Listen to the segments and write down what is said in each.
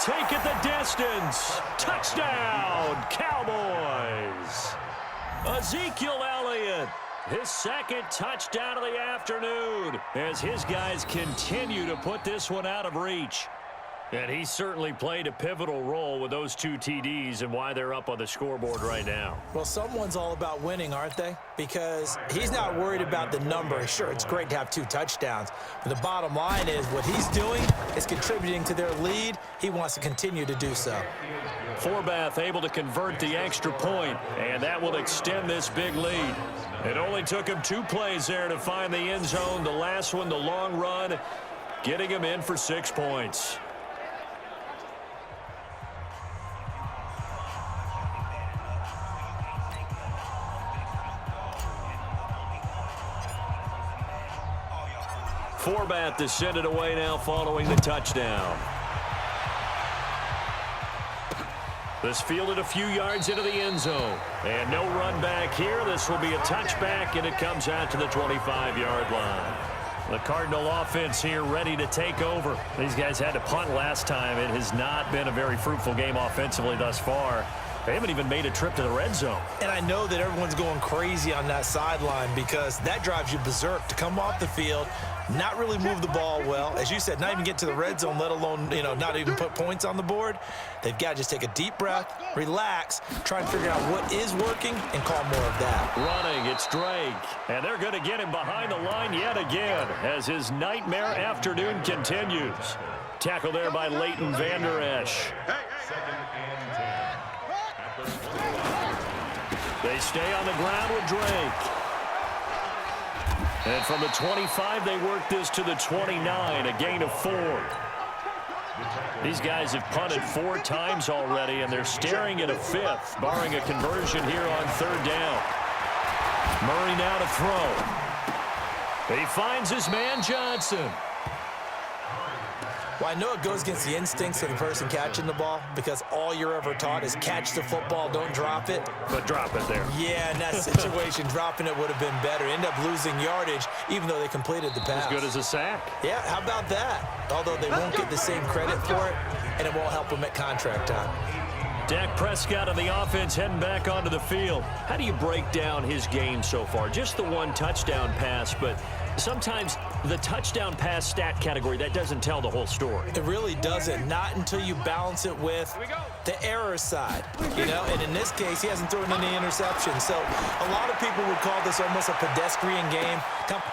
take it the distance. Touchdown, Cowboys. Ezekiel Elliott, his second touchdown of the afternoon, as his guys continue to put this one out of reach. And he certainly played a pivotal role with those 2 TDs and why they're up on the scoreboard right now. Well, someone's all about winning, aren't they? Because he's not worried about the number. Sure, it's great to have 2 touchdowns. But the bottom line is what he's doing is contributing to their lead. He wants to continue to do so. Forbath able to convert the extra point, and that will extend this big lead. It only took him 2 plays there to find the end zone. The last one, the long run, getting him in for 6 points. Forbath to send it away now following the touchdown. This fielded a few yards into the end zone. And no run back here. This will be a touchback, and it comes out to the 25-yard line. The Cardinal offense here ready to take over. These guys had to punt last time. It has not been a very fruitful game offensively thus far. They haven't even made a trip to the red zone. And I know that everyone's going crazy on that sideline because that drives you berserk to come off the field, not really move the ball well. As you said, not even get to the red zone, let alone, not even put points on the board. They've got to just take a deep breath, relax, try and figure out what is working, and call more of that. Running, it's Drake. And they're going to get him behind the line yet again as his nightmare afternoon continues. Tackle there by Leighton Vander Esch. They stay on the ground with Drake. And from the 25, they work this to the 29, a gain of 4. These guys have punted 4 times already, and they're staring at a 5th, barring a conversion here on 3rd down. Murray now to throw. He finds his man Johnson. Well, I know it goes against the instincts of the person catching the ball because all you're ever taught is catch the football, don't drop it. But drop it there. Yeah, in that situation, dropping it would have been better. End up losing yardage, even though they completed the pass. As good as a sack. Yeah, how about that? Although they won't get the same credit for it, and it won't help them at contract time. Dak Prescott of the offense heading back onto the field. How do you break down his game so far? Just the 1 touchdown pass, but sometimes the touchdown pass stat category, that doesn't tell the whole story. It really doesn't. Not until you balance it with the error side. And in this case, he hasn't thrown any interceptions. So a lot of people would call this almost a pedestrian game.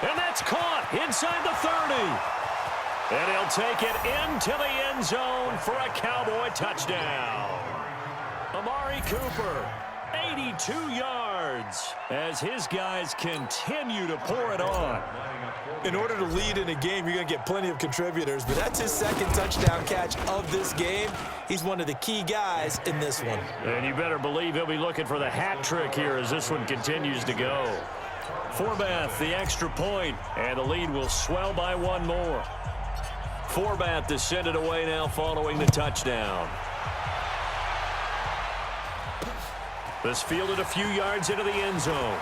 And that's caught inside the 30. And he'll take it into the end zone for a Cowboy touchdown. Amari Cooper, 82 yards, as his guys continue to pour it on. In order to lead in a game, you're going to get plenty of contributors, but that's his 2nd touchdown catch of this game. He's one of the key guys in this one. And you better believe he'll be looking for the hat trick here as this one continues to go. Forbath, the extra point, and the lead will swell by 1 more. Forbath to send it away now following the touchdown. This fielded a few yards into the end zone.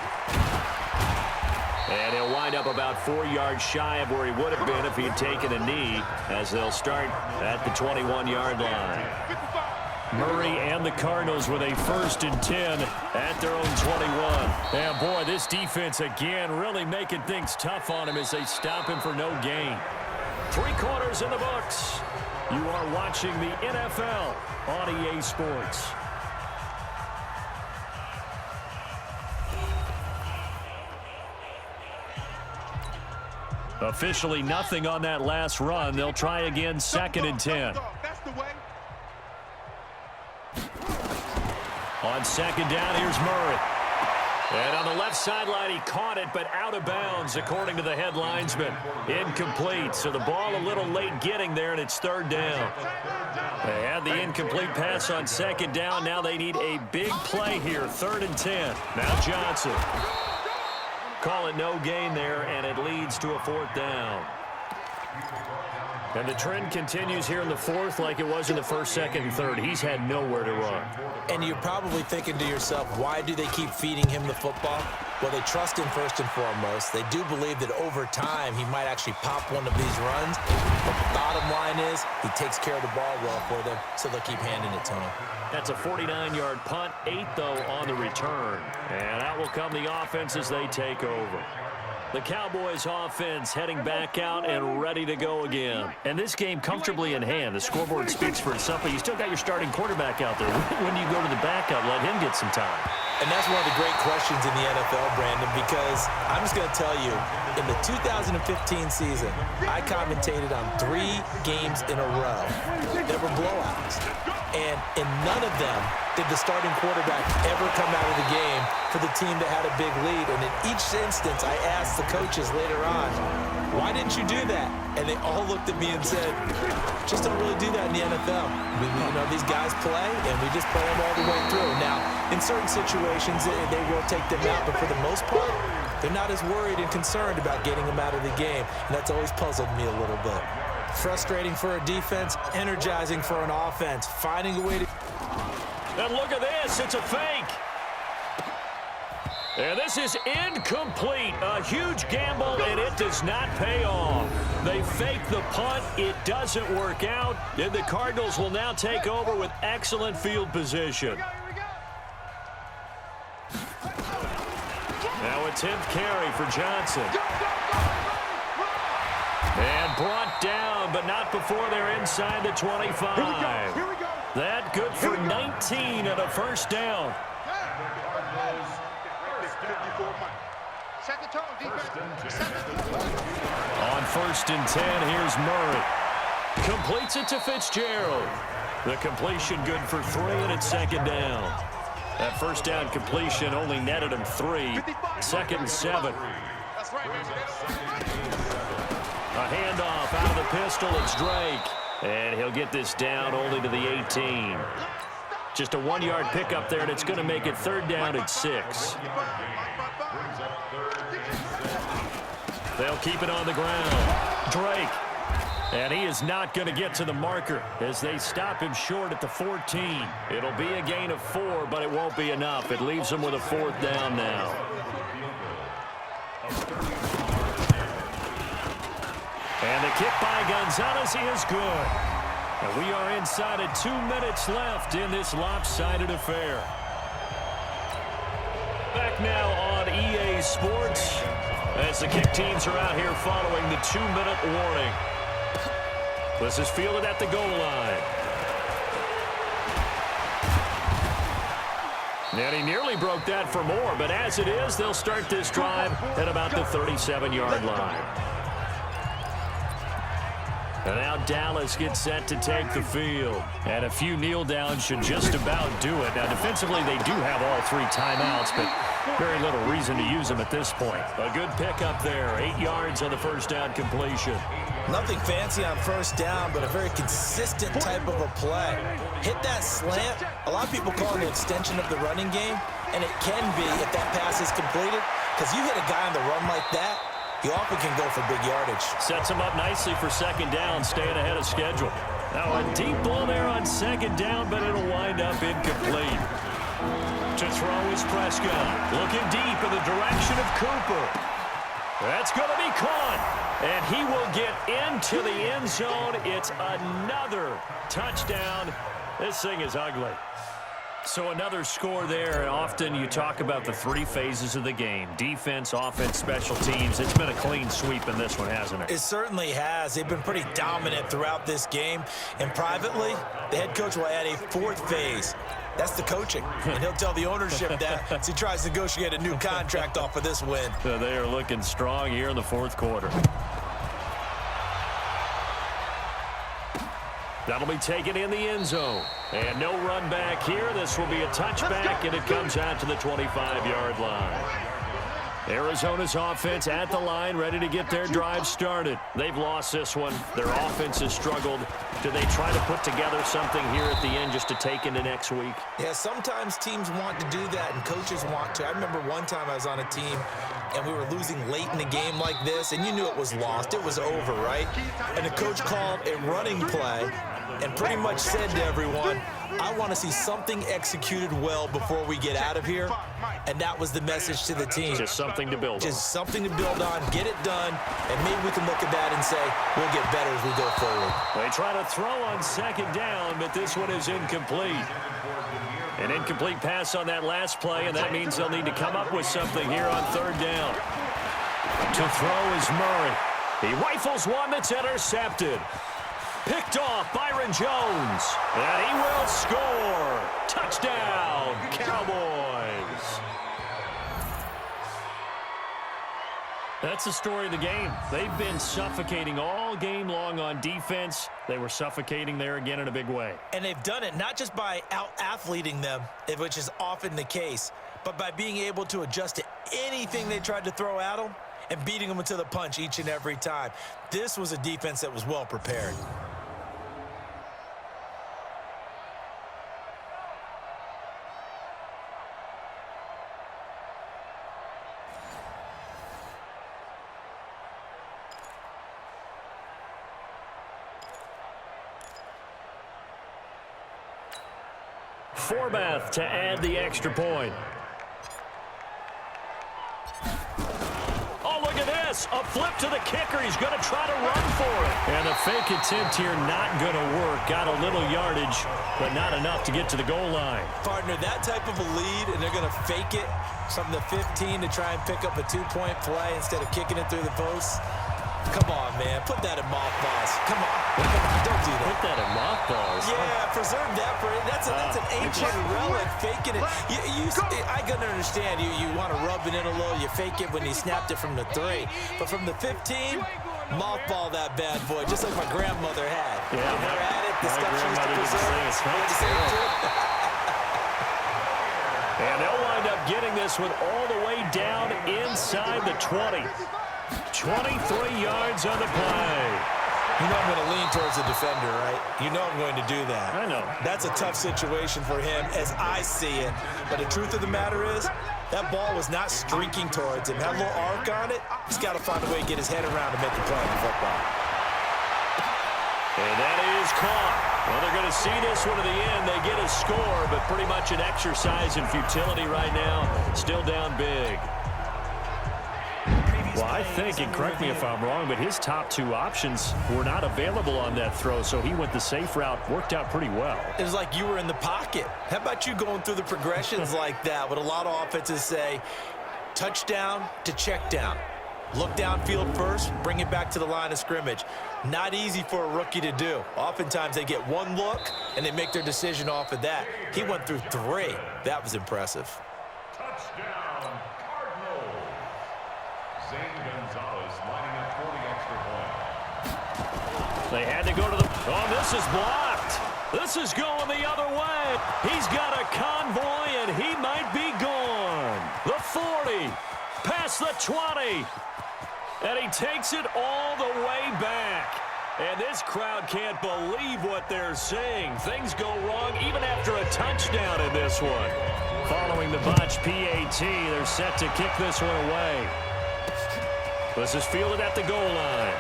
And he'll wind up about 4 yards shy of where he would have been if he had taken a knee, as they'll start at the 21-yard line. Murray and the Cardinals with a 1st and 10 at their own 21. And boy, this defense again really making things tough on him as they stop him for no gain. 3 quarters in the books. You are watching the NFL on EA Sports. Officially nothing on that last run. They'll try again, 2nd and 10. On 2nd down, here's Murray. And on the left sideline, he caught it, but out of bounds, according to the head linesman. Incomplete, so the ball a little late getting there, and it's 3rd down. They had the incomplete pass on 2nd down. Now they need a big play here, 3rd and 10. Now Johnson. Call it no gain there, and it leads to a 4th down. And the trend continues here in the 4th like it was in the 1st, 2nd, and 3rd. He's had nowhere to run. And you're probably thinking to yourself, why do they keep feeding him the football? Well, they trust him first and foremost. They do believe that over time he might actually pop one of these runs. But the bottom line is he takes care of the ball well for them, so they'll keep handing it to him. That's a 49-yard punt, 8, though, on the return. And out will come the offense as they take over. The Cowboys offense heading back out and ready to go again. And this game comfortably in hand. The scoreboard speaks for itself, but you still got your starting quarterback out there. When do you go to the backup? Let him get some time. And that's one of the great questions in the NFL, Brandon, because I'm just going to tell you, in the 2015 season, I commentated on 3 games in a row that were blowouts. And in none of them did the starting quarterback ever come out of the game for the team that had a big lead. And in each instance, I asked the coaches later on, why didn't you do that? And they all looked at me and said, just don't really do that in the NFL. These guys play, and we just play them all the way through. Now, in certain situations, they will take them out, but for the most part, they're not as worried and concerned about getting them out of the game. And that's always puzzled me a little bit. Frustrating for a defense, energizing for an offense. Finding a way to... And look at this. It's a fake. And this is incomplete. A huge gamble, and it does not pay off. They fake the punt. It doesn't work out. And the Cardinals will now take over with excellent field position. Now attempt carry for Johnson. And brought down, but not before they're inside the 25. Here we go. That good for 19 and a first down. On 1st and 10, here's Murray. Completes it to Fitzgerald. The completion good for 3, and it's 2nd down. That first down completion only netted him 3. 2nd and 7. A handoff out of the pistol. It's Drake. And he'll get this down only to the 18. Just a 1-yard pickup there, and it's going to make it 3rd down at 6. They'll keep it on the ground. Drake. And he is not going to get to the marker as they stop him short at the 14. It'll be a gain of 4, but it won't be enough. It leaves him with a 4th down now. And the kick by Gonzalez is good. And we are inside of 2 minutes left in this lopsided affair. Back now on EA Sports as the kick teams are out here following the 2-minute warning. This is fielded at the goal line. And he nearly broke that for more, but as it is, they'll start this drive at about the 37-yard line. And now Dallas gets set to take the field. And a few kneel downs should just about do it. Now, defensively, they do have all 3 timeouts, but very little reason to use them at this point. A good pickup there. 8 yards on the first down completion. Nothing fancy on first down, but a very consistent type of a play. Hit that slant. A lot of people call it an extension of the running game, and it can be if that pass is completed, because you hit a guy on the run like that, he often can go for big yardage. Sets him up nicely for 2nd down, staying ahead of schedule. Now a deep ball there on 2nd down, but it'll wind up incomplete. To throw is Prescott. Looking deep in the direction of Cooper. That's going to be caught. And he will get into the end zone. It's another touchdown. This thing is ugly. So another score there, and often you talk about the 3 phases of the game. Defense, offense, special teams. It's been a clean sweep in this one, hasn't it? It certainly has. They've been pretty dominant throughout this game. And privately, the head coach will add a 4th phase. That's the coaching. And he'll tell the ownership that as he tries to negotiate a new contract off of this win. So they are looking strong here in the 4th quarter. That'll be taken in the end zone. And no run back here. This will be a touchback, and it comes out to the 25-yard line. Arizona's offense at the line, ready to get their drive started. They've lost this one. Their offense has struggled. Do they try to put together something here at the end just to take into next week? Yeah, sometimes teams want to do that, and coaches want to. I remember one time I was on a team, and we were losing late in a game like this, and you knew it was lost. It was over, right? And the coach called a running play and pretty much said to everyone, I want to see something executed well before we get out of here. And that was the message to the team. Just something to build on. Just something to build on, get it done, and maybe we can look at that and say, we'll get better as we go forward. They try to throw on second down, but this one is incomplete. An incomplete pass on that last play, and that means they'll need to come up with something here on third down. To throw is Murray. He rifles one that's intercepted. Picked off Byron Jones, and he will score. Touchdown, Cowboys. That's the story of the game. They've been suffocating all game long on defense. They were suffocating there again in a big way. And they've done it not just by out-athleting them, which is often the case, but by being able to adjust to anything they tried to throw at them and beating them to the punch each and every time. This was a defense that was well prepared. Forbath to add the extra point. Oh, look at this. A flip to the kicker. He's going to try to run for it. And the fake attempt here not going to work. Got a little yardage, but not enough to get to the goal line. Partner, that type of a lead, and they're going to fake it from the 15 to try and pick up a two-point play instead of kicking it through the post. Come on, man. Put that in mothballs. Come on. Don't do that. Put that in mothballs. Yeah, preserve that for it. That's an ancient relic. Faking it. I can understand. You want to rub it in a little. You fake it when he snapped it from the 3. But from the 15, mothball that bad boy, just like my grandmother had. Yeah. You never had it? The stuff she used to preserve. And they'll wind up getting this one all the way down inside the 20. 23 yards on the play. You know I'm going to lean towards the defender, right? You know I'm going to do that. I know. That's a tough situation for him as I see it. But the truth of the matter is, that ball was not streaking towards him. Had a little arc on it. He's got to find a way to get his head around to make the play in football. And that is caught. Well, they're going to see this one to the end. They get a score, but pretty much an exercise in futility right now. Still down big. Well, I think, and correct me if I'm wrong, but his top two options were not available on that throw, so he went the safe route. Worked out pretty well. It was like you were in the pocket. How about you going through the progressions like that? What a lot of offenses say, touchdown to check down. Look downfield first, bring it back to the line of scrimmage. Not easy for a rookie to do. Oftentimes they get one look, and they make their decision off of that. He went through 3. That was impressive. Touchdown, Cardinals. Zane Gonzalez lining up for the extra point. They had to go to the... Oh, this is blocked. This is going the other way. He's got a convoy, and he might be gone. The 40, past the 20. And he takes it all the way back. And this crowd can't believe what they're seeing. Things go wrong even after a touchdown in this one. Following the botch PAT, they're set to kick this one away. This is fielded at the goal line.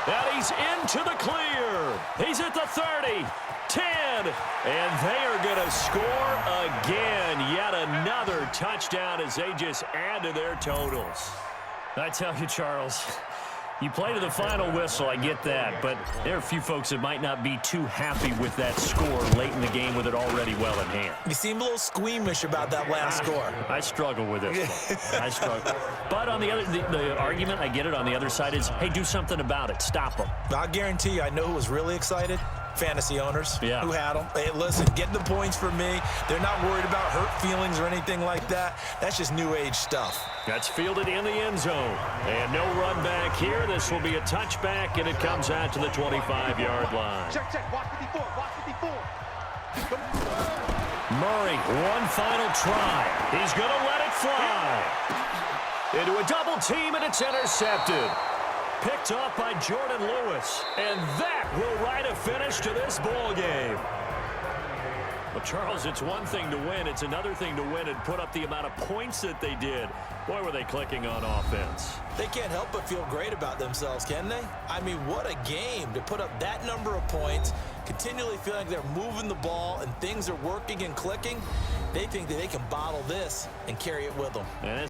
And he's into the clear. He's at the 30, 10, and they are going to score again. Yet another touchdown as they just add to their totals. I tell you, Charles, you play to the final whistle, I get that, but there are a few folks that might not be too happy with that score late in the game with it already well in hand. You seem a little squeamish about that last score. I struggle with it. I struggle. But on the other, the argument, I get it, on the other side is, hey, do something about it. Stop them. I'll guarantee you, I know who was really excited. Fantasy owners who had them. Hey, listen, getting the points for me. They're not worried about hurt feelings or anything like that. That's just new age stuff. That's fielded in the end zone. And no run back here. This will be a touchback, and it comes out to the 25-yard line. Check. Watch 54. Watch 54. Murray, one final try. He's going to let it fly. Into a double team, and it's intercepted. Picked off by Jordan Lewis. And that will write a finish to this ball game. The Charles, it's one thing to win. It's another thing to win and put up the amount of points that they did. Boy, were they clicking on offense. They can't help but feel great about themselves, can they? I mean, what a game to put up that number of points, continually feeling like they're moving the ball and things are working and clicking. They think that they can bottle this and carry it with them. And